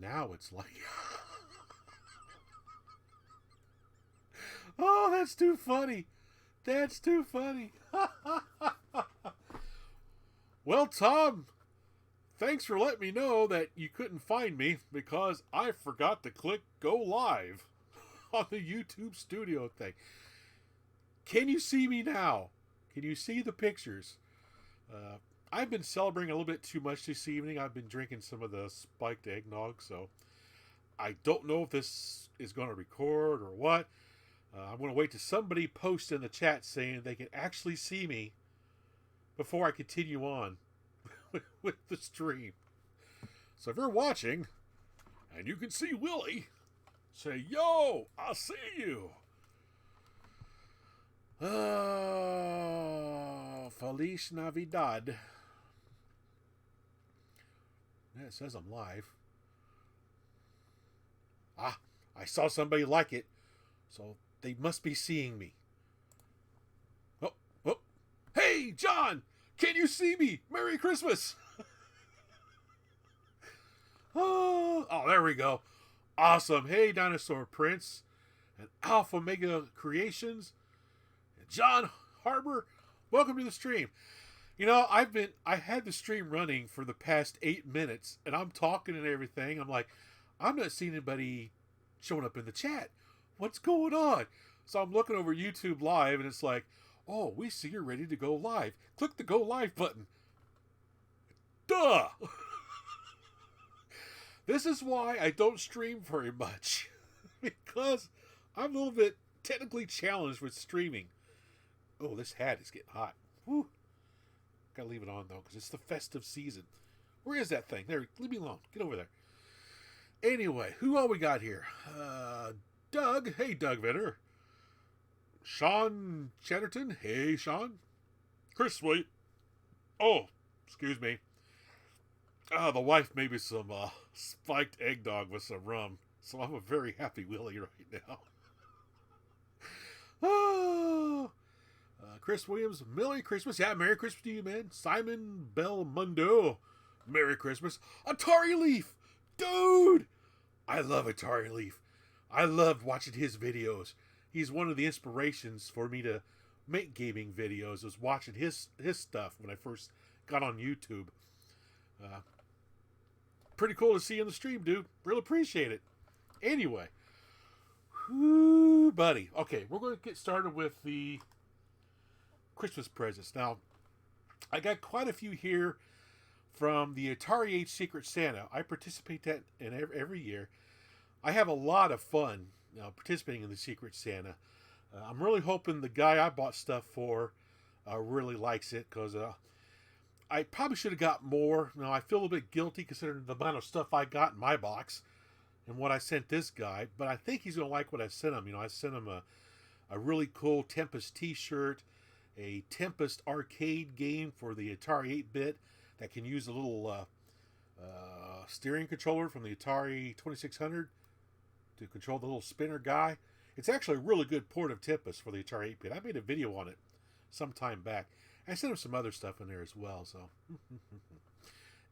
Now it's like, oh, that's too funny. That's too funny. Well, Tom, thanks for letting me know that you couldn't find me because I forgot to click go live on the YouTube studio thing. Can you see me now? Can you see the pictures? I've been celebrating a little bit too much this evening. I've been drinking some of the spiked eggnog, so I don't know if this is going to record or what. I'm going to wait till somebody posts in the chat saying they can actually see me before I continue on with the stream. So if you're watching and you can see Willie, say, yo, I see you. Feliz Navidad. Yeah, it says I'm live. Ah, I saw somebody like it, so they must be seeing me. Oh, oh. Hey, John, can you see me? Merry Christmas. Oh, there we go. Awesome. Hey, Dinosaur Prince and Alpha Mega Creations and John Harbor. Welcome to the stream. You know, I had the stream running for the past 8 minutes, and I'm talking and everything. I'm like, I'm not seeing anybody showing up in the chat. What's going on? So I'm looking over YouTube Live, and it's like, oh, we see you're ready to go live. Click the go live button. Duh! This is why I don't stream very much. Because I'm a little bit technically challenged with streaming. Oh, this hat is getting hot. Whew. Gotta leave it on, though, because it's the festive season. Where is that thing? There, leave me alone. Get over there. Anyway, who all we got here? Doug. Hey, Doug Vetter. Sean Chatterton. Hey, Sean. Chris Sweet. Oh, excuse me. The wife made me some spiked eggnog with some rum. So I'm a very happy Willie right now. Oh, Chris Williams, Merry Christmas. Yeah, Merry Christmas to you, man. Simon Belmondo, Merry Christmas. Atari Leaf, dude. I love Atari Leaf. I loved watching his videos. He's one of the inspirations for me to make gaming videos. Was watching his stuff when I first got on YouTube. Pretty cool to see you on the stream, dude. Really appreciate it. Anyway, whoo, buddy. Okay, we're going to get started with the Christmas presents. Now, I got quite a few here from the Atari Age Secret Santa. I participate in every year. I have a lot of fun participating in the Secret Santa. I'm really hoping the guy I bought stuff for really likes it, because I probably should have got more. Now, I feel a little bit guilty considering the amount of stuff I got in my box and what I sent this guy, but I think he's going to like what I sent him. You know, I sent him a really cool Tempest t-shirt, a Tempest arcade game for the Atari 8-bit that can use a little steering controller from the Atari 2600 to control the little spinner guy. It's actually a really good port of Tempest for the Atari 8-bit. I made a video on it some time back. I sent him some other stuff in there as well. So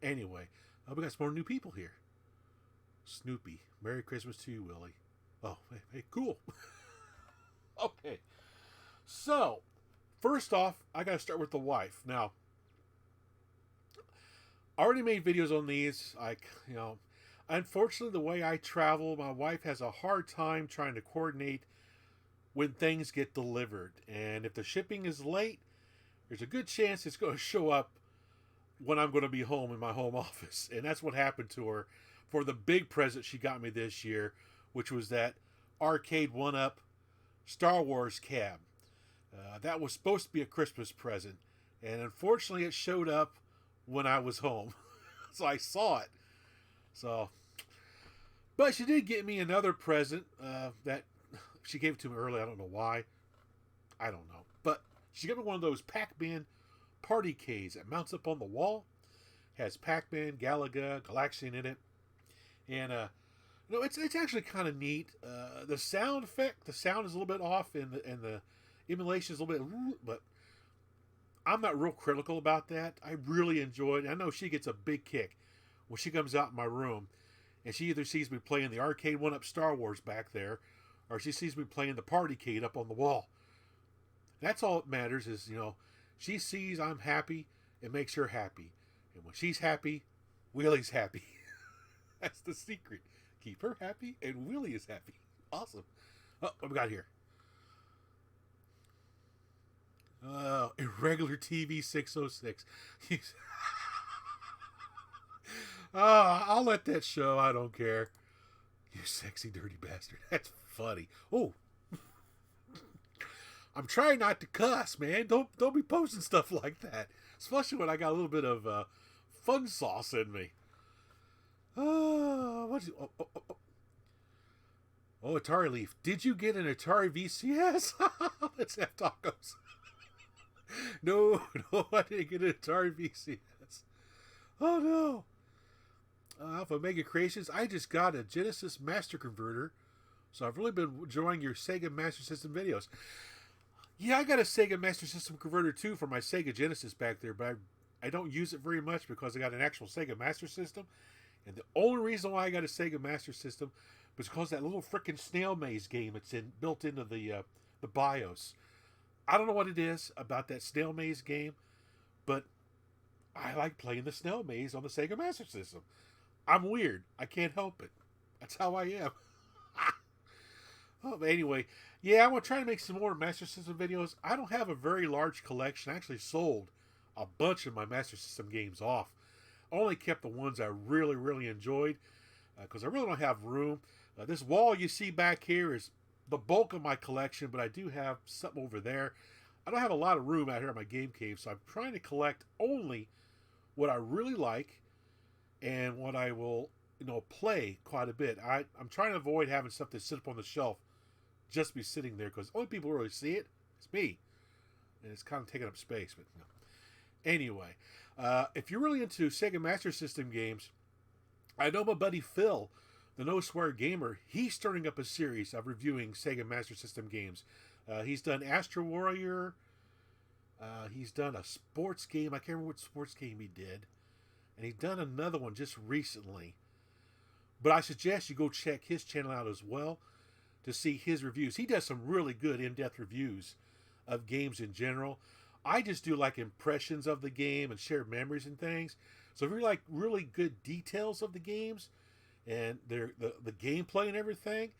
anyway, we got some more new people here. Snoopy, Merry Christmas to you, Willie. Oh, hey, cool. Okay, so first off, I got to start with the wife. Now, I already made videos on these. Unfortunately, the way I travel, my wife has a hard time trying to coordinate when things get delivered. And if the shipping is late, there's a good chance it's going to show up when I'm going to be home in my home office. And that's what happened to her for the big present she got me this year, which was that Arcade 1-Up Star Wars cab. That was supposed to be a Christmas present. And unfortunately, it showed up when I was home. So I saw it. But she did get me another present that she gave it to me early. I don't know why. I don't know. But she got me one of those PacMan party caves that mounts up on the wall. Has PacMan, Galaga, Galaxian in it. And, it's actually kind of neat. The sound effect, the sound is a little bit off, and the emulation is a little bit, but I'm not real critical about that. I really enjoyed it. I know she gets a big kick when she comes out in my room And she either sees me playing the arcade 1-up Star Wars back there, or she sees me playing the Partycade up on the wall. That's all that matters is, she sees I'm happy, it makes her happy. And when she's happy, Willie's happy. That's the secret. Keep her happy, and Willie is happy. Awesome. Oh, what we got here? Irregular TV 606. I'll let that show. I don't care. You sexy, dirty bastard. That's funny. Oh. I'm trying not to cuss, man. Don't be posting stuff like that. Especially when I got a little bit of fun sauce in me. Oh, Atari Leaf. Did you get an Atari VCS? Let's have tacos. No, I didn't get an Atari VCS. Oh, no. Alpha Mega Creations. I just got a Genesis Master Converter. So I've really been enjoying your Sega Master System videos. Yeah, I got a Sega Master System converter too for my Sega Genesis back there, but I don't use it very much because I got an actual Sega Master System. And the only reason why I got a Sega Master System was because that little frickin' snail maze game it's built into the BIOS. I don't know what it is about that snail maze game, but I like playing the snail maze on the Sega Master System. I'm weird. I can't help it. That's how I am. Oh, but anyway, yeah, I'm going to try to make some more Master System videos. I don't have a very large collection. I actually sold a bunch of my Master System games off. I only kept the ones I really, really enjoyed because I really don't have room. This wall you see back here is the bulk of my collection, but I do have something over there. I don't have a lot of room out here in my game cave, so I'm trying to collect only what I really like and what I will, play quite a bit. I'm trying to avoid having stuff that sit up on the shelf just be sitting there because the only people who really see it is me, and it's kind of taking up space. But anyway, if you're really into Sega Master System games, I know my buddy Phil, the No Swear Gamer, he's starting up a series of reviewing Sega Master System games. He's done Astro Warrior. He's done a sports game. I can't remember what sports game he did, and he's done another one just recently. But I suggest you go check his channel out as well to see his reviews. He does some really good in-depth reviews of games in general. I just do like impressions of the game and share memories and things. So if you like really good details of the games and the gameplay and everything,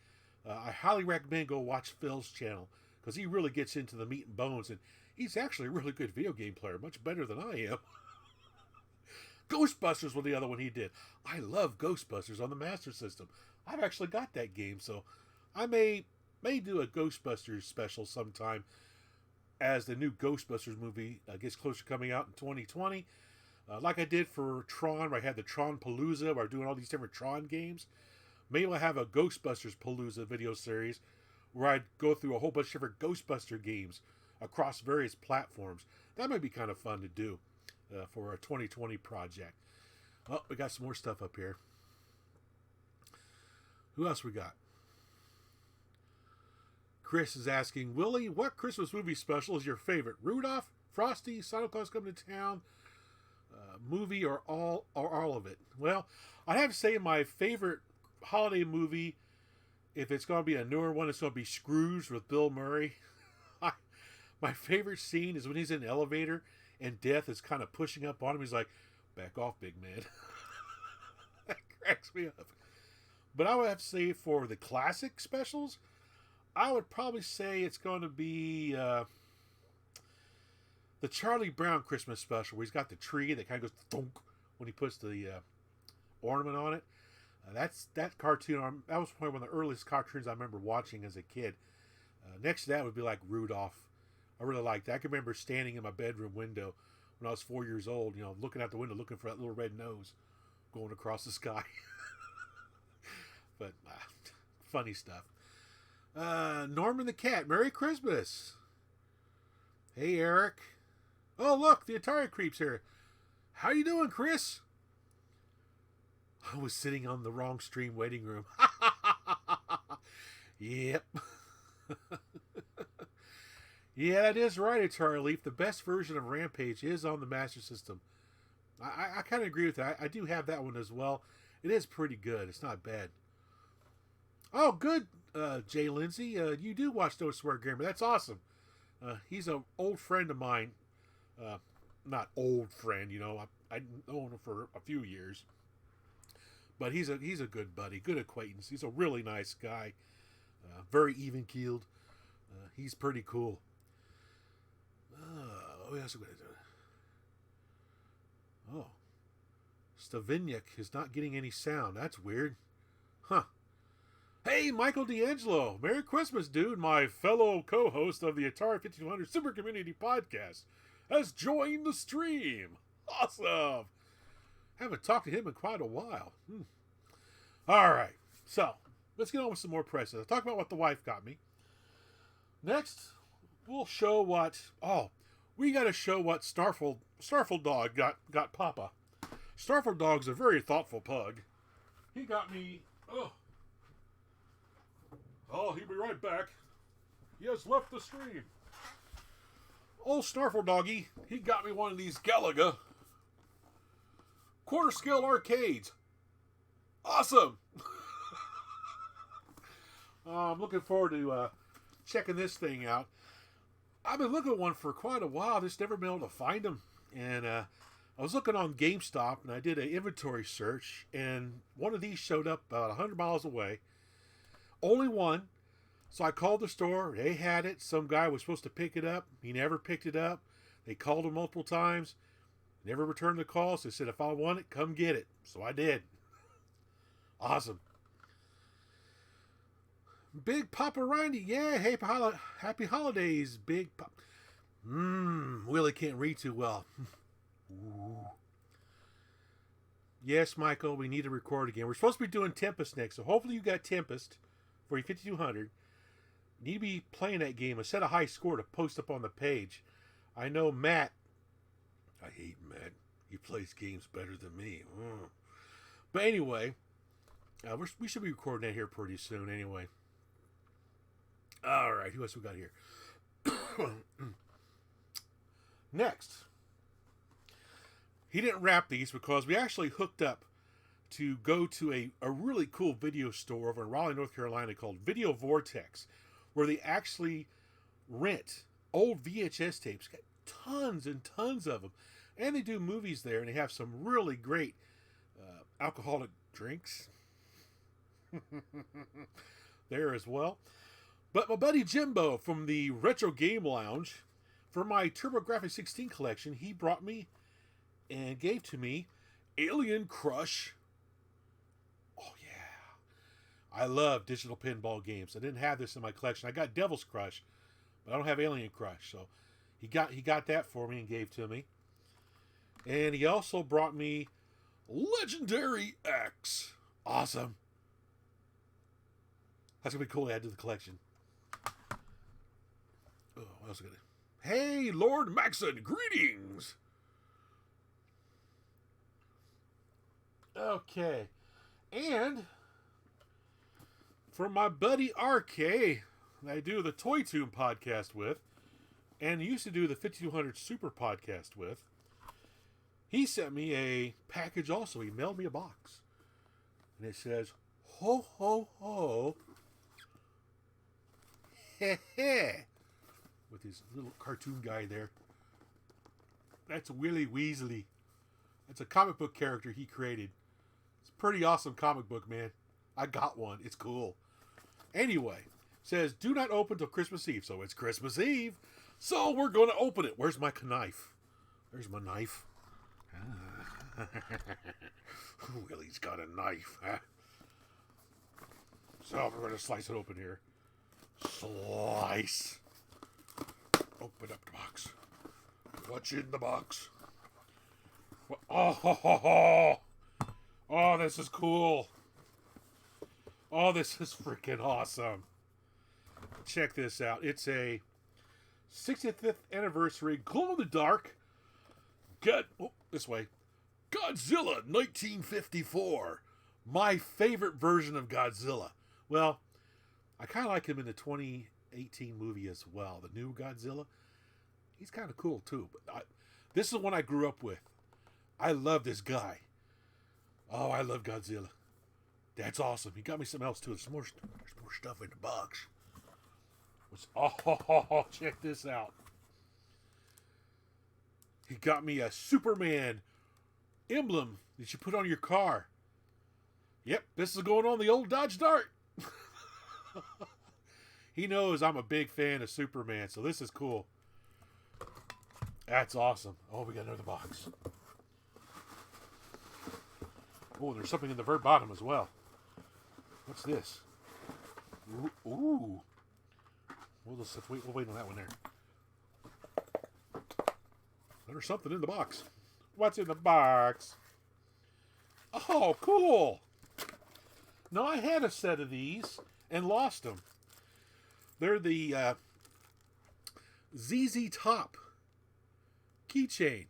I highly recommend go watch Phil's channel because he really gets into the meat and bones, and he's actually a really good video game player, much better than I am. Ghostbusters was the other one he did. I love Ghostbusters on the Master System. I've actually got that game, so I may do a Ghostbusters special sometime as the new Ghostbusters movie gets closer to coming out in 2020. Like I did for Tron, where I had the Tron Palooza, where I'm doing all these different Tron games. Maybe I'll have a Ghostbusters Palooza video series where I'd go through a whole bunch of different Ghostbuster games across various platforms. That might be kind of fun to do for a 2020 project. Oh, we got some more stuff up here. Who else we got? Chris is asking, Willie, what Christmas movie special is your favorite? Rudolph, Frosty, Santa Claus Coming to Town, movie, or all of it? Well, I'd have to say my favorite holiday movie, if it's going to be a newer one, it's going to be Scrooge with Bill Murray. My favorite scene is when he's in an elevator and Death is kind of pushing up on him. He's like, back off, big man. That cracks me up. But I would have to say for the classic specials, I would probably say it's going to be the Charlie Brown Christmas special, where he's got the tree that kind of goes thunk when he puts the ornament on it. That cartoon. That was probably one of the earliest cartoons I remember watching as a kid. Next to that would be like Rudolph. I really liked that. I can remember standing in my bedroom window when I was 4 years old, looking out the window, looking for that little red nose going across the sky. But funny stuff. Norman the Cat, Merry Christmas. Hey, Eric. Oh, look, the Atari creep's here. How you doing, Chris? I was sitting on the wrong stream waiting room. Yep. Yeah, that is right, Atari Leaf. The best version of Rampage is on the Master System. I kind of agree with that. I do have that one as well. It is pretty good. It's not bad. Oh, good, Jay Lindsay. You do watch No Swear Gamer. That's awesome. He's an old friend of mine. Not old friend, you know. I've known him for a few years. But he's a good buddy, good acquaintance. He's a really nice guy. Very even-keeled. He's pretty cool. What else are we going to do? Oh. Stavignac is not getting any sound. That's weird. Huh. Hey, Michael DAngelo. Merry Christmas, dude. My fellow co-host of the Atari 5200 Super Community Podcast has joined the stream. Awesome. Haven't talked to him in quite a while. All right. So, let's get on with some more presents. I'll talk about what the wife got me. Next, we'll show what... Oh, we got to show what Starful Dog got Papa. Starful Dog's a very thoughtful pug. He got me... Oh, he'll be right back. He has left the stream. Old Starful Doggy, he got me one of these Galaga quarter scale arcades. Awesome. I'm looking forward to checking this thing out. I've been looking at one for quite a while, just never been able to find them. And I was looking on GameStop, and I did an inventory search, and one of these showed up about 100 miles away. Only one. So I called the store. They had it. Some guy was supposed to pick it up. He never picked it up. They called him multiple times. Never returned the call. So they said, if I want it, come get it. So I did. Awesome. Big Papa Randy. Yeah, happy holidays, Big Papa. Willie can't read too well. Ooh. Yes, Michael, we need to record again. We're supposed to be doing Tempest next, so hopefully you got Tempest for your 5200. You need to be playing that game and set a high score to post up on the page. I know Matt. I hate Matt. He plays games better than me. But anyway, we should be recording that here pretty soon anyway. All right, who else we got here? Next. He didn't wrap these because we actually hooked up to go to a really cool video store over in Raleigh, North Carolina called Video Vortex, where they actually rent old VHS tapes. Got tons and tons of them. And they do movies there, and they have some really great alcoholic drinks there as well. But my buddy Jimbo from the Retro Game Lounge, for my TurboGrafx 16 collection, he brought me and gave to me Alien Crush. Oh, yeah. I love digital pinball games. I didn't have this in my collection. I got Devil's Crush, but I don't have Alien Crush. So he got that for me and gave to me. And he also brought me Legendary X. Awesome. That's going to be cool to add to the collection. Oh, what else is going to... Hey, Lord Maxon, greetings! Okay. And from my buddy RK, that I do the Toy Tune podcast with, and used to do the 5200 Super podcast with, he sent me a package also. He mailed me a box. And it says, ho, ho, ho. Heh, heh. With his little cartoon guy there. That's Willie Weasley. That's a comic book character he created. It's a pretty awesome comic book, man. I got one. It's cool. Anyway, says, do not open till Christmas Eve. So it's Christmas Eve. So we're going to open it. Where's my knife? There's my knife. Willie's got a knife. So we're going to slice it open here. Slice. Open up the box. What's in the box? Oh, this is cool. Oh, this is freaking awesome. Check this out. It's a 65th anniversary glow-in-the-dark. This way. Godzilla 1954. My favorite version of Godzilla. Well, I kind of like him in the 2018 movie as well. The new Godzilla. He's kind of cool too. But this is one I grew up with. I love this guy. Oh, I love Godzilla. That's awesome. He got me something else too. There's more stuff in the box. Oh, check this out. He got me a Superman emblem that you put on your car. Yep, this is going on the old Dodge Dart. He knows I'm a big fan of Superman, so this is cool. That's awesome. Oh, we got another box. Oh, there's something in the very bottom as well. What's this? Ooh. We'll wait on that one there. There's something in the box. What's in the box? Oh, cool. No, I had a set of these and lost them. They're the ZZ Top keychain.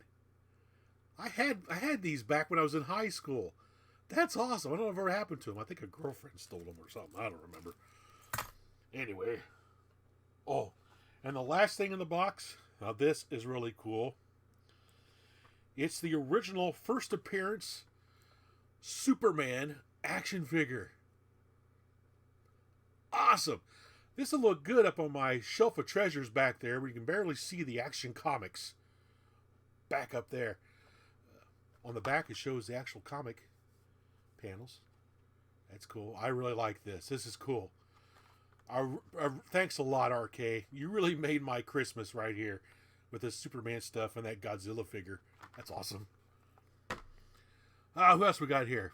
I had these back when I was in high school. That's awesome. I don't know if it ever happened to them. I think a girlfriend stole them or something. I don't remember. Anyway. Oh, and the last thing in the box. Now this is really cool. It's the original first appearance Superman action figure. Awesome. This will look good up on my shelf of treasures back there where you can barely see the Action Comics. Back up there. On the back it shows the actual comic panels. That's cool. I really like this. This is cool. Thanks a lot, RK. You really made my Christmas right here with this Superman stuff and that Godzilla figure. That's awesome. Who else we got here?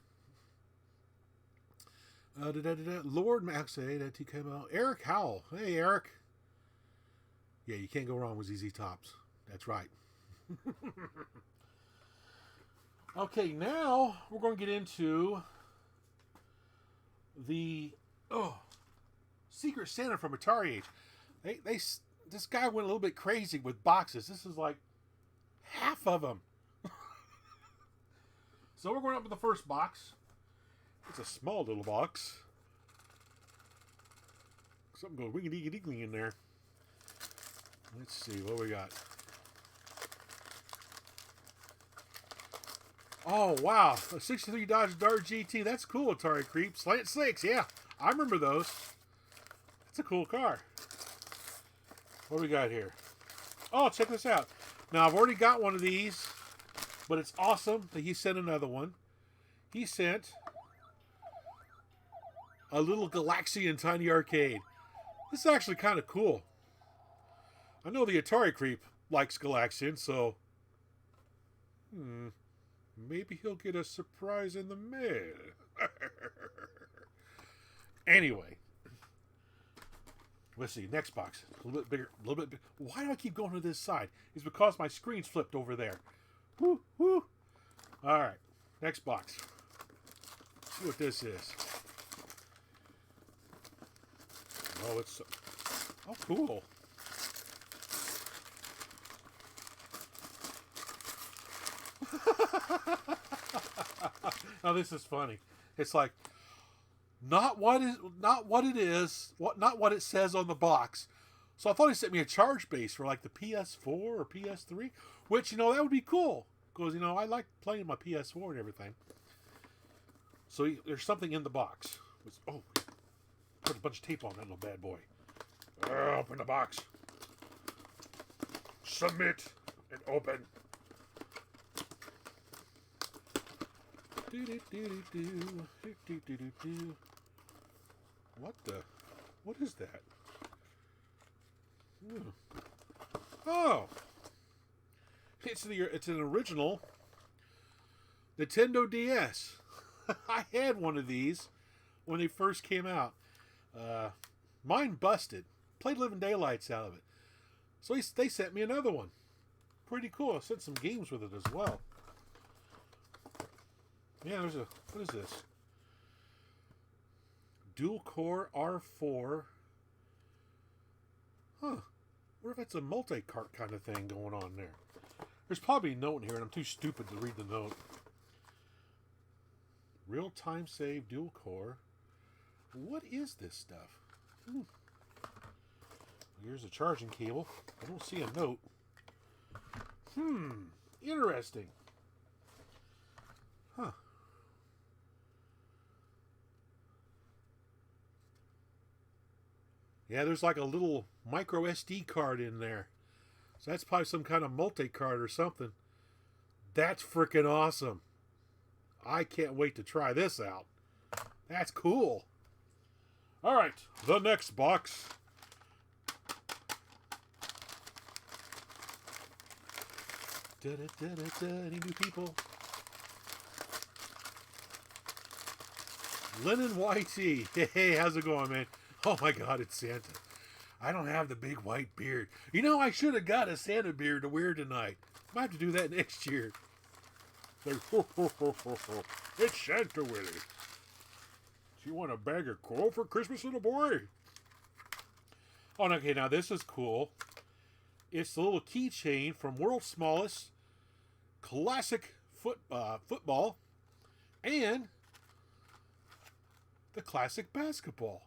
Lord Max, Eric Howell. Hey, Eric. Yeah, you can't go wrong with ZZ Tops. That's right. Okay, now we're going to get into the Secret Santa from Atari Age. This guy went a little bit crazy with boxes. This is like half of them. So we're going up with the first box. It's a small little box. Something goes wiggy-diggy-diggy in there. Let's see what we got. Oh, wow. A 63 Dodge Dart GT. That's cool, Atari Creep. Slant 6, yeah. I remember those. That's a cool car. What do we got here? Oh, check this out. Now, I've already got one of these, but it's awesome that he sent another one. He sent a little Galaxian Tiny Arcade. This is actually kind of cool. I know the Atari Creep likes Galaxian, so maybe he'll get a surprise in the mail. Anyway, let's see. Next box. A little bit bigger. A little bit bigger. Why do I keep going to this side? It's because my screen's flipped over there. Woo, woo. All right. Next box. Let's see what this is. Oh, it's... Oh, cool. Now this is funny. It's like not what it says on the box. So I thought he sent me a charge base for like the PS4 or PS3, which that would be cool because I like playing my PS4 and everything. So there's something in the box. Oh, put a bunch of tape on that little bad boy. Open the box. Submit and open. What is that? Oh, it's an original Nintendo DS. I had one of these when they first came out. Mine busted. Played Living Daylights out of it. So they sent me another one. Pretty cool. I sent some games with it as well. Yeah, what is this? Dual core R4. Huh. What if it's a multi-cart kind of thing going on there? There's probably a note in here, and I'm too stupid to read the note. Real-time save dual core. What is this stuff? Here's a charging cable. I don't see a note. Interesting. Huh. Yeah, there's like a little micro SD card in there. So that's probably some kind of multi-card or something. That's freaking awesome. I can't wait to try this out. That's cool. All right, the next box. Any new people? Lennon YT. Hey, how's it going, man? Oh my God, it's Santa. I don't have the big white beard. You know, I should have got a Santa beard to wear tonight. Might have to do that next year. Like, ho, ho, ho, ho, ho. It's Santa, Willie. Do you want a bag of coal for Christmas, little boy? Oh, okay, now this is cool. It's the little keychain from World's Smallest Classic Football and the Classic Basketball.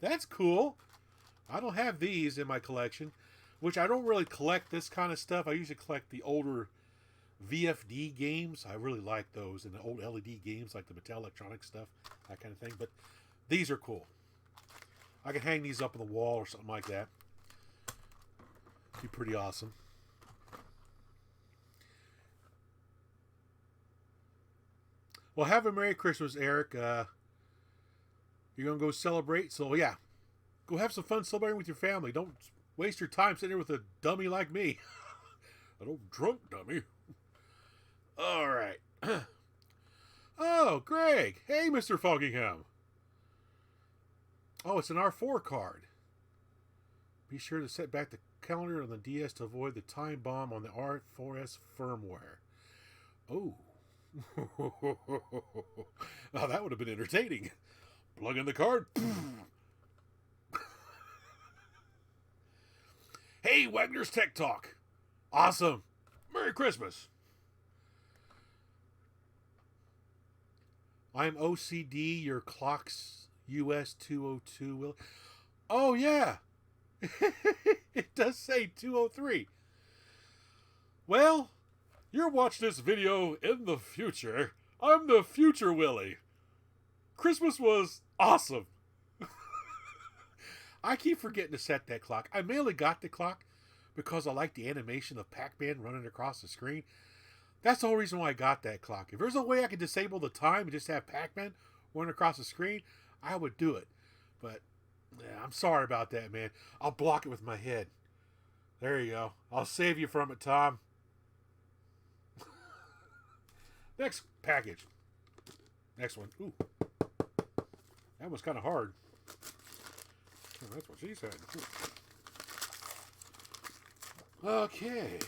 That's cool. I don't have these in my collection, which I don't really collect this kind of stuff. I usually collect the older VFD games. I really like those, and the old LED games like the Mattel Electronic stuff, that kind of thing. But these are cool. I can hang these up on the wall or something like that. Be pretty awesome. Well, have a Merry Christmas, Eric. You're going to go celebrate, so yeah. Go have some fun celebrating with your family. Don't waste your time sitting there with a dummy like me. An old drunk dummy. All right. Oh, Greg. Hey, Mr. Foggingham. Oh, it's an R4 card. Be sure to set back the calendar on the DS to avoid the time bomb on the R4S firmware. Oh. Now that would have been entertaining. Plug in the card. Hey, Wagner's Tech Talk. Awesome. Merry Christmas. I'm OCD, your clock's US 202. Will. Oh, yeah. It does say 203. Well, you're watching this video in the future. I'm the future Willie. Christmas was awesome. I keep forgetting to set that clock. I mainly got the clock because I like the animation of PacMan running across the screen. That's the whole reason why I got that clock. If there's a way I could disable the time and just have PacMan running across the screen, I would do it. But yeah, I'm sorry about that, man. I'll block it with my head. There you go. I'll save you from it, Tom. Next package. Next one. Ooh. That was kind of hard. Oh, that's what she said. Okay.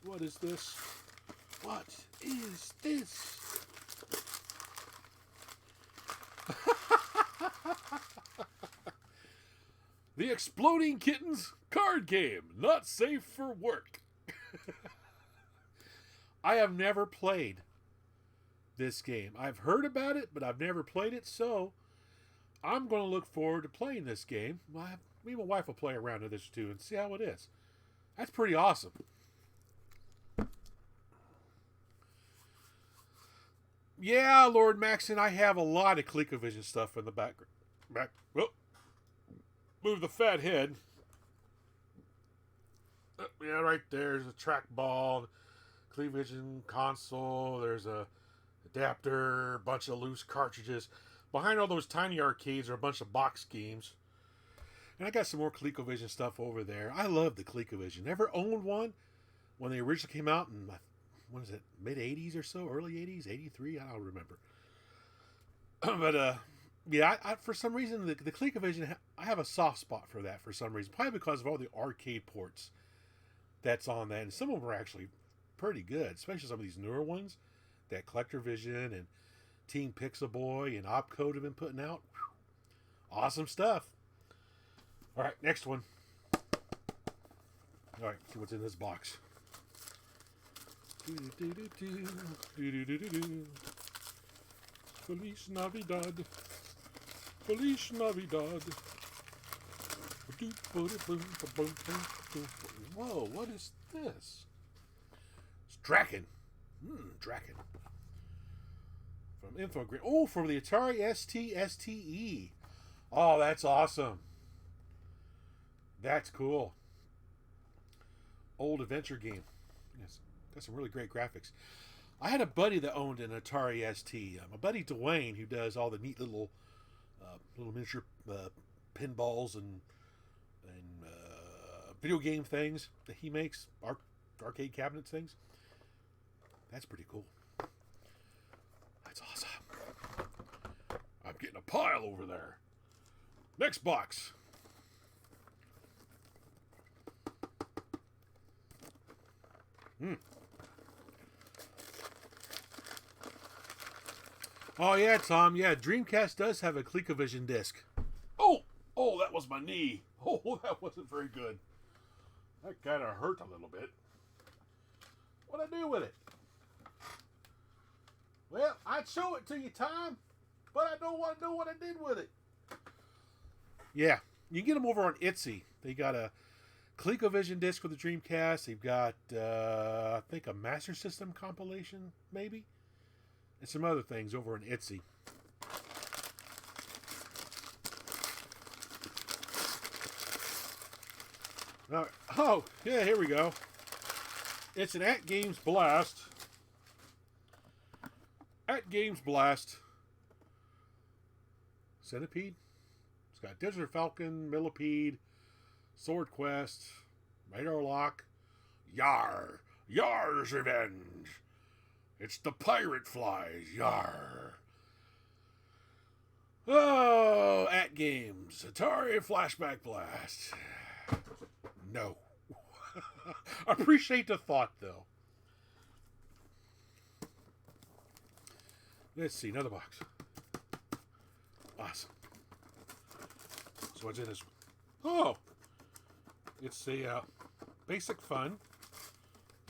What is this? What is this? The Exploding Kittens card game. Not safe for work. I have never played this game. I've heard about it, but I've never played it, so I'm going to look forward to playing this game. Me and my wife will play around with this too and see how it is. That's pretty awesome. Yeah, Lord Maxon, I have a lot of ColecoVision stuff in the background. Whoa. Move the fat head. Yeah, right there's a trackball, ColecoVision console. There's a adapter, a bunch of loose cartridges. Behind all those tiny arcades are a bunch of box games. And I got some more ColecoVision stuff over there. I love the ColecoVision. Never owned one when they originally came out in, what is it, mid-80s or so? Early 80s? 83? I don't remember. But, yeah, I for some reason, the ColecoVision, I have a soft spot for that for some reason. Probably because of all the arcade ports that's on that. And some of them are actually pretty good, especially some of these newer ones that Collector Vision and Team Pixel Boy and Opcode have been putting out. Whew. Awesome stuff. All right, next one. All right, see what's in this box. Feliz Navidad. Feliz Navidad. Whoa, what is this? It's Draken. Draken. From Infogrames. Oh, from the Atari ST STE. Oh, that's awesome. That's cool. Old adventure game. Yes, got some really great graphics. I had a buddy that owned an Atari ST. My buddy Dwayne, who does all the neat little miniature pinballs and video game things that he makes, arcade cabinet things. That's pretty cool. That's awesome. I'm getting a pile over there. Next box. Oh yeah, Tom. Yeah, Dreamcast does have a ColecoVision disc. Oh, that was my knee. Oh, that wasn't very good. That kind of hurt a little bit. What'd I do with it? Well, I'd show it to you, Tom, but I don't want to know what I did with it. Yeah, you can get them over on Etsy. They got a ColecoVision disc for the Dreamcast. They've got, I think, a Master System compilation, maybe, and some other things over on Etsy. Oh, yeah, here we go. It's an At Games Blast. At Games Blast. Centipede. It's got Desert Falcon, Millipede, Sword Quest, Radar Lock. Yar! Yar's Revenge! It's the pirate flies. Yar! Oh, At Games. Atari Flashback Blast. No. I appreciate the thought, though. Let's see, another box. Awesome. So what's in this one? Oh! It's a Basic Fun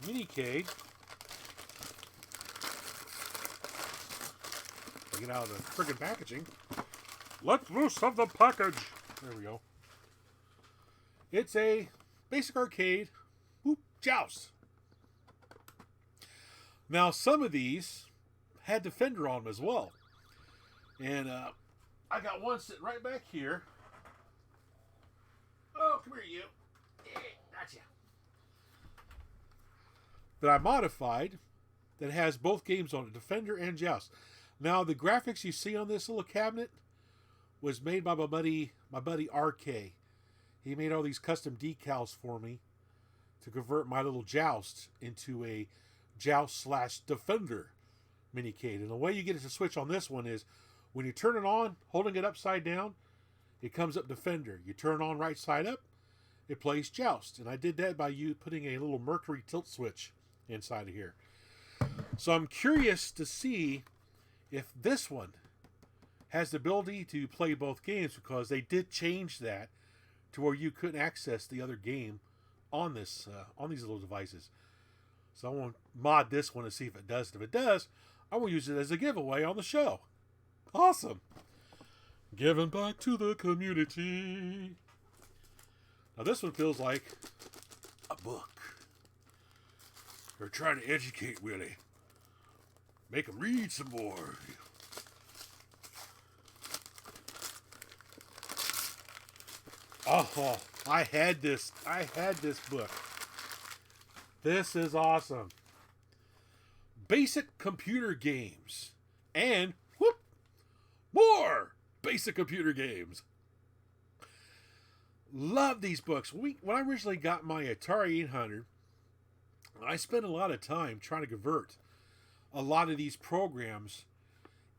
Minicade. Take it out of the friggin' packaging. Let loose of the package! There we go. It's a Basic Arcade Joust. Now, some of these had Defender on them as well. And I got one sitting right back here. Oh, come here, you. Yeah, gotcha. That I modified that has both games on it, Defender and Joust. Now, the graphics you see on this little cabinet was made by my buddy RK. He made all these custom decals for me to convert my little Joust into a Joust/Defender minicade. And the way you get it to switch on this one is when you turn it on, holding it upside down, it comes up Defender. You turn it on right side up, it plays Joust. And I did that by putting a little Mercury tilt switch inside of here. So I'm curious to see if this one has the ability to play both games, because they did change that to where you couldn't access the other game on this on these little devices. So I want to mod this one to see if it does. And if it does, I will use it as a giveaway on the show. Awesome. Giving back to the community. Now this one feels like a book. They're trying to educate Willie. Make him read some more. Oh, I had this book. This is awesome. Basic computer games. And, whoop, more basic computer games. Love these books. When I originally got my Atari 800, I spent a lot of time trying to convert a lot of these programs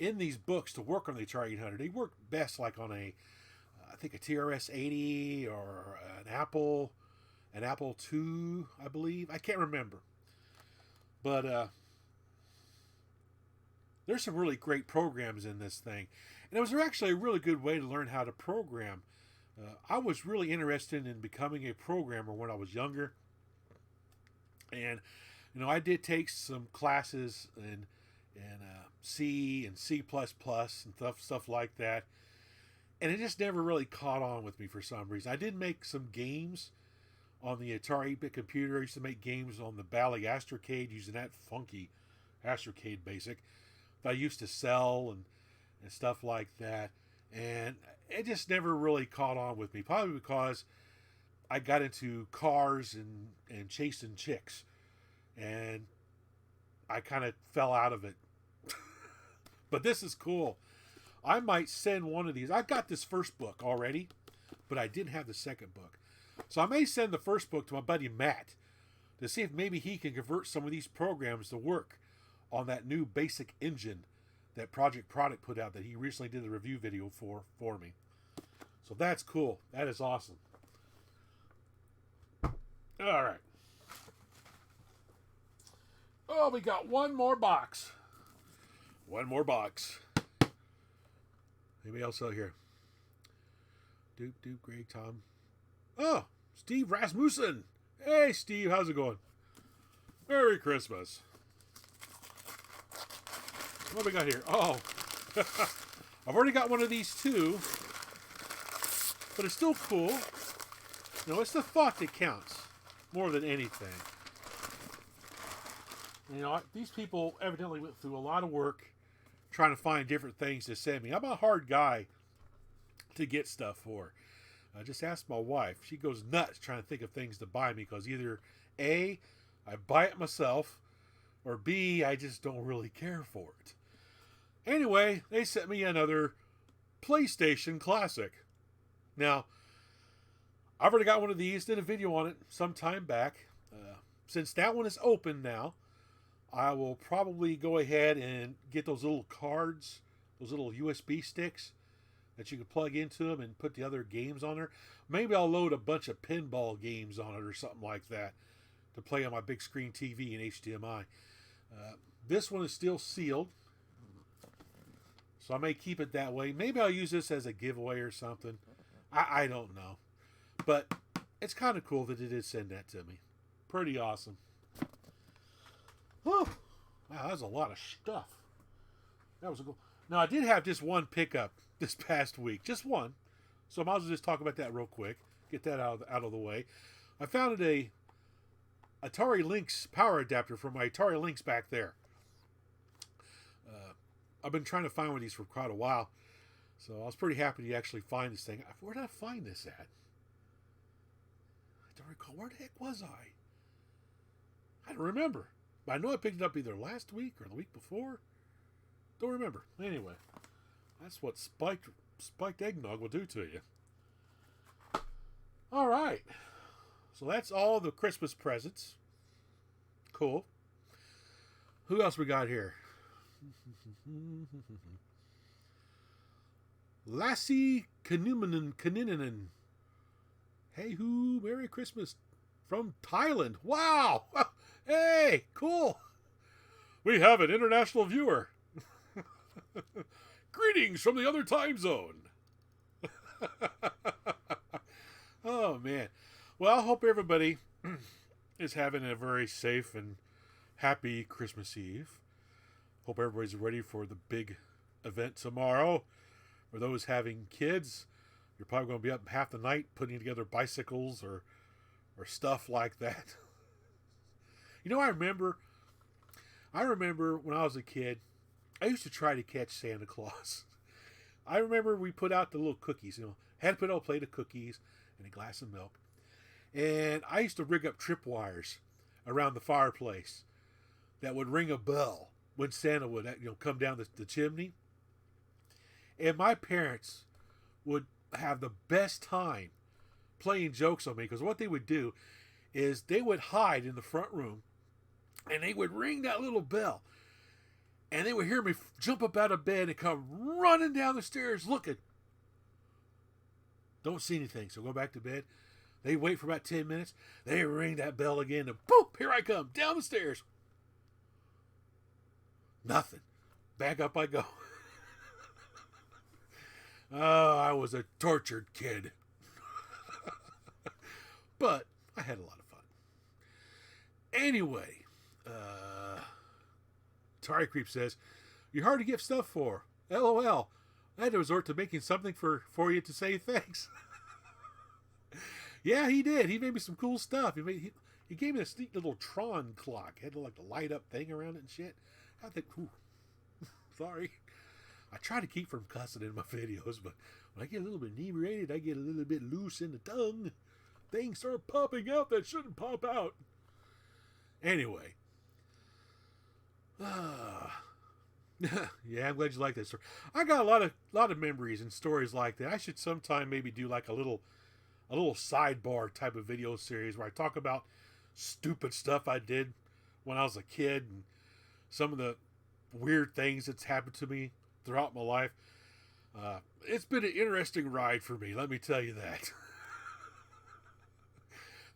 in these books to work on the Atari 800. They work best like on I think a TRS 80 or an Apple II, I believe. I can't remember. But there's some really great programs in this thing. And it was actually a really good way to learn how to program. I was really interested in becoming a programmer when I was younger. And, I did take some classes in C and C++ and stuff like that. And it just never really caught on with me for some reason. I did make some games on the Atari 8-bit computer. I used to make games on the Bally Astrocade using that funky Astrocade basic. that I used to sell and stuff like that. And it just never really caught on with me. Probably because I got into cars and chasing chicks. And I kind of fell out of it. But this is cool. I might send one of these. I got this first book already, but I didn't have the second book. So I may send the first book to my buddy Matt to see if maybe he can convert some of these programs to work on that new basic engine that Project Product put out that he recently did a review video for me. So that's cool. That is awesome. All right. Oh, we got one more box. One more box. Anybody else out here? Duke, Greg, Tom. Oh, Steve Rasmussen. Hey, Steve, how's it going? Merry Christmas. What do we got here? Oh, I've already got one of these too, but it's still cool. You know, it's the thought that counts more than anything. You know, these people evidently went through a lot of work trying to find different things to send me. I'm a hard guy to get stuff for. I just asked my wife. She goes nuts trying to think of things to buy me because either A, I buy it myself, or B, I just don't really care for it. Anyway, they sent me another PlayStation Classic. Now, I've already got one of these, did a video on it some time back. Since that one is open now, I will probably go ahead and get those little cards, those little USB sticks that you can plug into them and put the other games on there. Maybe I'll load a bunch of pinball games on it or something like that to play on my big screen TV and HDMI. This one is still sealed, so I may keep it that way. Maybe I'll use this as a giveaway or something. I don't know. But it's kind of cool that it did send that to me. Pretty awesome. Whew. Wow, that was a lot of stuff. That was a cool. Now, I did have just one pickup this past week. Just one. So I might as well just talk about that real quick. Get that out of the way. I found a Atari Lynx power adapter for my Atari Lynx back there. I've been trying to find one of these for quite a while. So I was pretty happy to actually find this thing. Where did I find this at? I don't recall. Where the heck was I? I don't remember. But I know I picked it up either last week or the week before. Don't remember. Anyway, that's what spiked eggnog will do to you. All right. So that's all the Christmas presents. Cool. Who else we got here? Lassie Kaninen. Hey hoo, Merry Christmas from Thailand. Wow. Hey, cool. We have an international viewer. Greetings from the other time zone. Oh, man. Well, I hope everybody is having a very safe and happy Christmas Eve. Hope everybody's ready for the big event tomorrow. For those having kids, you're probably going to be up half the night putting together bicycles or stuff like that. You know, I remember when I was a kid, I used to try to catch Santa Claus. I remember we put out the little cookies, had to put out a plate of cookies and a glass of milk. And I used to rig up tripwires around the fireplace that would ring a bell when Santa would come down the chimney. And my parents would have the best time playing jokes on me, because what they would do is they would hide in the front room and they would ring that little bell, and they would hear me jump up out of bed and come running down the stairs looking. Don't see anything, so go back to bed. They wait for about 10 minutes. They ring that bell again, and boop, here I come, down the stairs. Nothing. Back up I go. Oh, I was a tortured kid. But I had a lot of fun. Anyway, Atari Creep says, "You're hard to get stuff for. LOL. I had to resort to making something for you to say thanks." Yeah, he did. He made me some cool stuff. He gave me this neat little Tron clock. It had like a light up thing around it and shit. I think, ooh, sorry. I try to keep from cussing in my videos, but when I get a little bit inebriated, I get a little bit loose in the tongue. Things start popping out that shouldn't pop out. Anyway. Yeah, I'm glad you like that story. I got a lot of memories and stories like that. I should sometime maybe do like a little sidebar type of video series where I talk about stupid stuff I did when I was a kid and some of the weird things that's happened to me throughout my life. It's been an interesting ride for me, let me tell you that.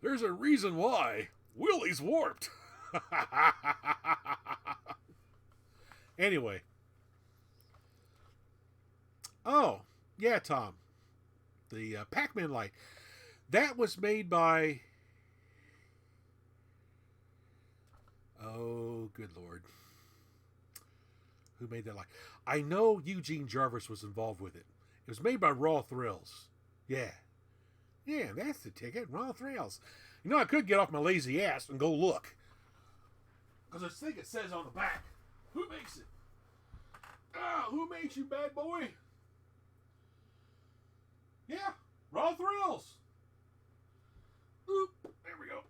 There's a reason why Willie's warped. Anyway. Oh, yeah, Tom. The PacMan light. That was made by... Oh, good Lord. Who made that light? I know Eugene Jarvis was involved with it. It was made by Raw Thrills. Yeah. Yeah, that's the ticket. Raw Thrills. You know, I could get off my lazy ass and go look. Because I think it says on the back. Who makes it? Ah, who makes you, bad boy? Yeah, Raw Thrills. Oop, there we go.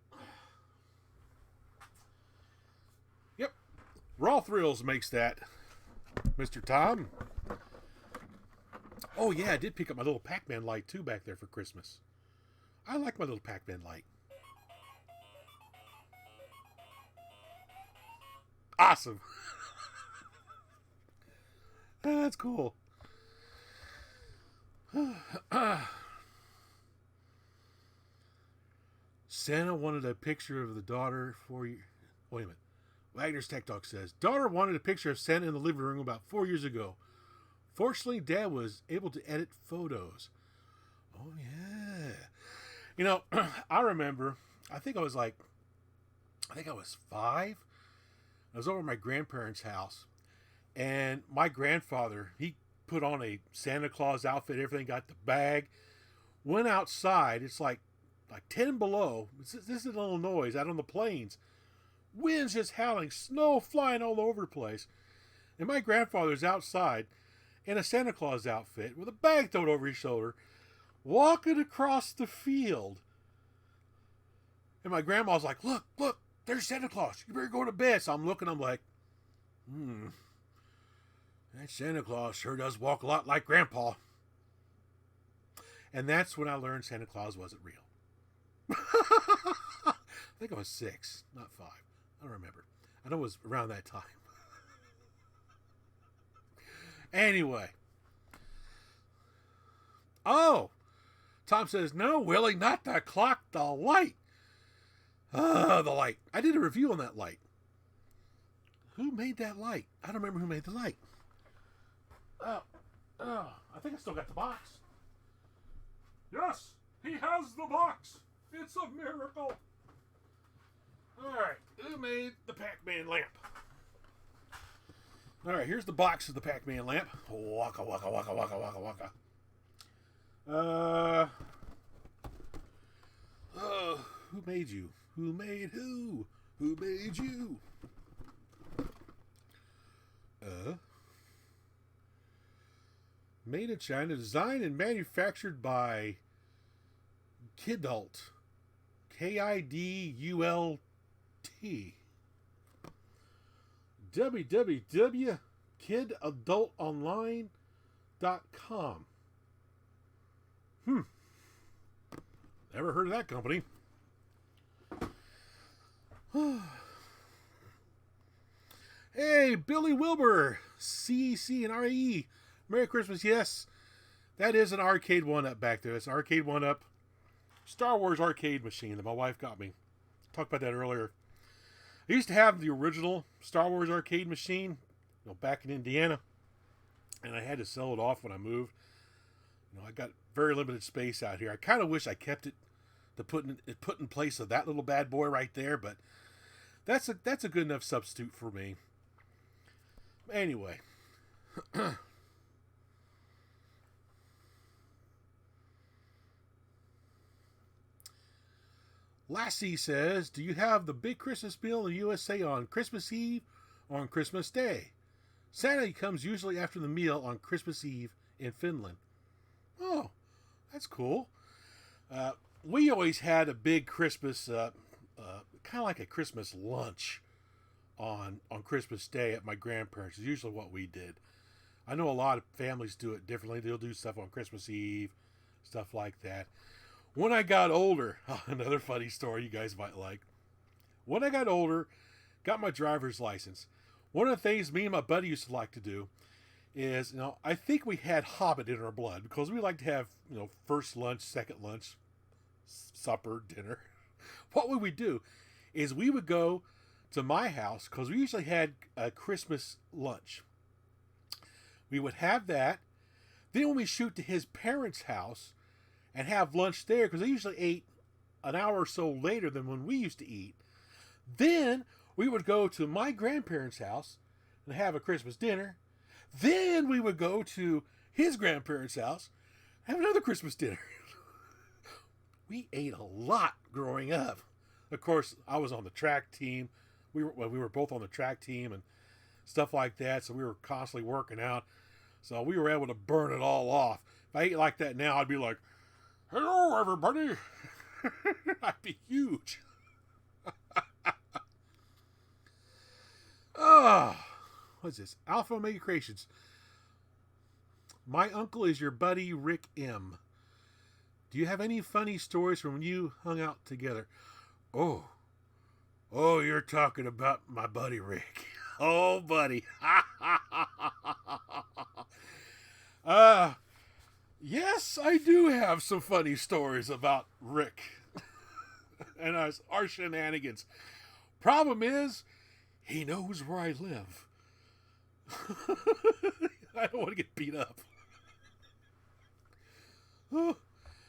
Yep, Raw Thrills makes that, Mr. Tom. Oh yeah, I did pick up my little PacMan light too back there for Christmas. I like my little PacMan light. Awesome. That's cool. Santa wanted a picture of the daughter for you. Wait a minute. Wagner's Tech Talk says, daughter wanted a picture of Santa in the living room about 4 years ago. Fortunately, Dad was able to edit photos. Oh, yeah. You know, I remember, I think I was 5. I was over at my grandparents' house. And my grandfather, he put on a Santa Claus outfit, everything, got the bag, went outside. It's like 10 below. This is in Illinois, out on the plains. Winds just howling, snow flying all over the place. And my grandfather's outside in a Santa Claus outfit with a bag thrown over his shoulder, walking across the field. And my grandma's like, look, there's Santa Claus. You better go to bed. So I'm looking, I'm like, that Santa Claus sure does walk a lot like Grandpa. And that's when I learned Santa Claus wasn't real. I think I was 6, not 5. I don't remember. I know it was around that time. Anyway. Oh! Tom says, no, Willie, not the clock, the light. The light. I did a review on that light. Who made that light? I don't remember who made the light. Oh, I think I still got the box. Yes, he has the box. It's a miracle. Alright, who made the PacMan lamp? Alright, here's the box of the PacMan lamp. Waka, waka, waka, waka, waka, waka. Who made you? Who made who? Who made you? Made in China, designed and manufactured by Kidult. Kidult. www.kidadultonline.com. Never heard of that company. Hey, Billy Wilbur, CEC and RE. Merry Christmas, yes. That is an arcade 1-up back there. It's an arcade 1-up Star Wars arcade machine that my wife got me. Talked about that earlier. I used to have the original Star Wars arcade machine, back in Indiana. And I had to sell it off when I moved. I got very limited space out here. I kind of wish I kept it to put in place of that little bad boy right there, but that's a good enough substitute for me. Anyway. Lassie says, do you have the big Christmas meal in the USA on Christmas Eve or on Christmas Day? Santa comes usually after the meal on Christmas Eve in Finland. Oh, that's cool. We always had a big Christmas, kind of like a Christmas lunch on Christmas Day at my grandparents'. It's usually what we did. I know a lot of families do it differently. They'll do stuff on Christmas Eve, stuff like that. When I got older, another funny story you guys might like. When I got older, got my driver's license, one of the things me and my buddy used to like to do is, I think we had Hobbit in our blood because we like to have, first lunch, second lunch, supper, dinner. What would we do is we would go to my house because we usually had a Christmas lunch. We would have that. Then when we shoot to his parents' house and have lunch there, because they usually ate an hour or so later than when we used to eat, then we would go to my grandparents' house and have a Christmas dinner. Then we would go to his grandparents' house and have another Christmas dinner. We ate a lot growing up. Of course, I was on the track team. We were both on the track team and stuff like that, so we were constantly working out. So we were able to burn it all off. If I ate like that now, I'd be like, "Hello, everybody." I'd be huge. What's this? Alpha Omega Creations. My uncle is your buddy Rick M. Do you have any funny stories from when you hung out together? Oh, you're talking about my buddy Rick. Oh, buddy. Yes, I do have some funny stories about Rick and our shenanigans. Problem is, he knows where I live. I don't want to get beat up.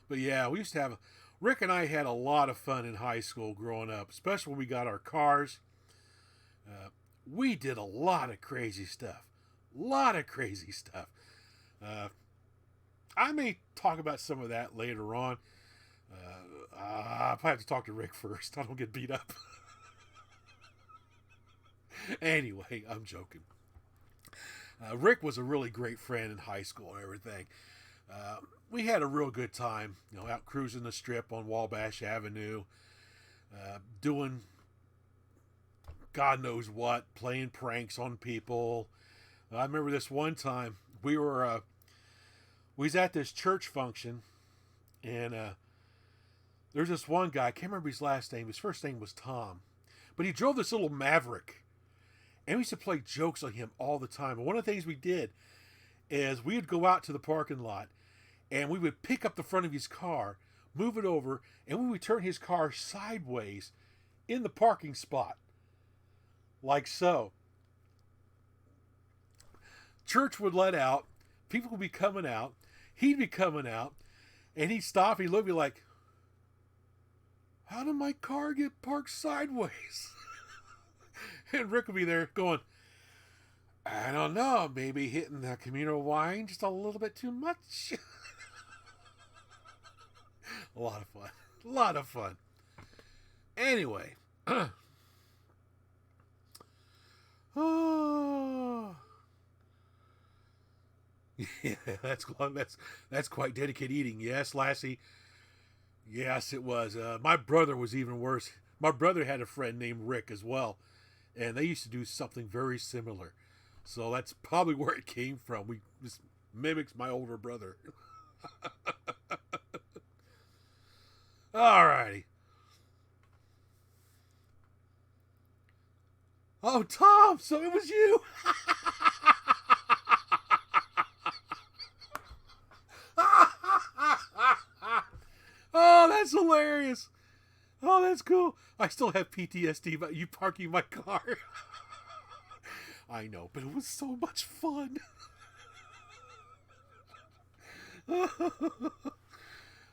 But yeah, we used to have... Rick and I had a lot of fun in high school growing up, especially when we got our cars. We did a lot of crazy stuff. I may talk about some of that later on. I'll probably have to talk to Rick first. I don't get beat up. Anyway, I'm joking. Rick was a really great friend in high school and everything. We had a real good time, out cruising the strip on Wabash Avenue, doing God knows what, playing pranks on people. I remember this one time we was at this church function, and there's this one guy, I can't remember his last name. His first name was Tom, but he drove this little Maverick, and we used to play jokes on him all the time. And one of the things we did is we would go out to the parking lot, and we would pick up the front of his car, move it over, and we would turn his car sideways in the parking spot, like so. Church would let out, people would be coming out, he'd be coming out, and he'd stop, he'd look at me like, "How did my car get parked sideways?" And Rick would be there going, "I don't know, maybe hitting the communal wine just a little bit too much." A lot of fun. Anyway. Oh. Yeah, that's quite dedicated eating. Yes, Lassie. Yes, it was. My brother was even worse. My brother had a friend named Rick as well, and they used to do something very similar. So that's probably where it came from. We just mimics my older brother. Alrighty. Oh, Tom, so it was you. Oh, that's hilarious. Oh, that's cool. I still have PTSD about you parking my car. I know, but it was so much fun.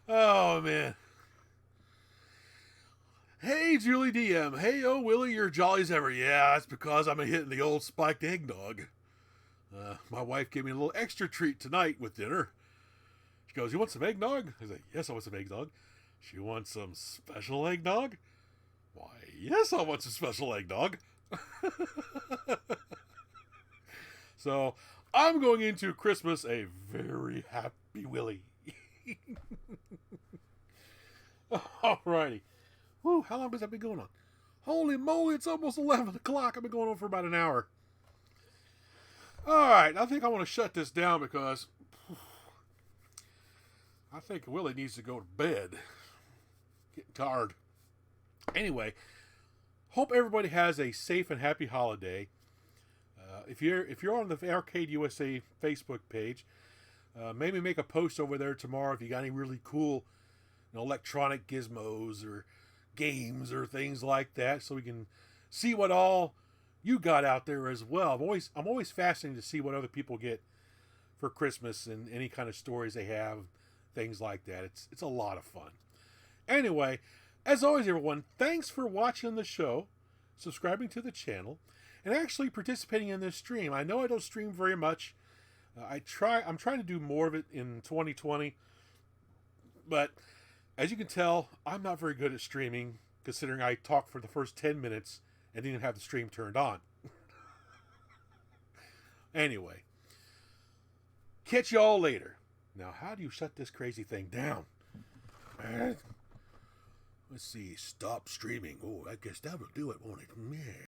Oh, man. Hey, Julie DM. Hey, oh, Willie, you're jolly as ever. Yeah, that's because I'm hitting the old spiked eggnog. My wife gave me a little extra treat tonight with dinner. She goes, "You want some eggnog?" I say, "Yes, I want some eggnog." "She wants some special eggnog?" "Why, yes, I want some special eggnog." So I'm going into Christmas a very happy Willie. Alrighty. Whew, how long has that been going on? Holy moly, it's almost 11 o'clock. I've been going on for about an hour. Alright, I think I want to shut this down because I think Willie needs to go to bed. Getting tired. Anyway, hope everybody has a safe and happy holiday. If you're on the Arcade USA Facebook page, maybe make a post over there tomorrow if you got any really cool, electronic gizmos or games or things like that, so we can see what all you got out there as well. I'm always fascinated to see what other people get for Christmas and any kind of stories they have, things like that. It's a lot of fun. Anyway, as always, everyone, thanks for watching the show, subscribing to the channel, and actually participating in this stream. I know I don't stream very much. I'm trying to do more of it in 2020, but as you can tell, I'm not very good at streaming, considering I talked for the first 10 minutes and didn't even have the stream turned on. Anyway, catch y'all later. Now, how do you shut this crazy thing down? Let's see, stop streaming. Oh, I guess that will do it, won't it? Yeah.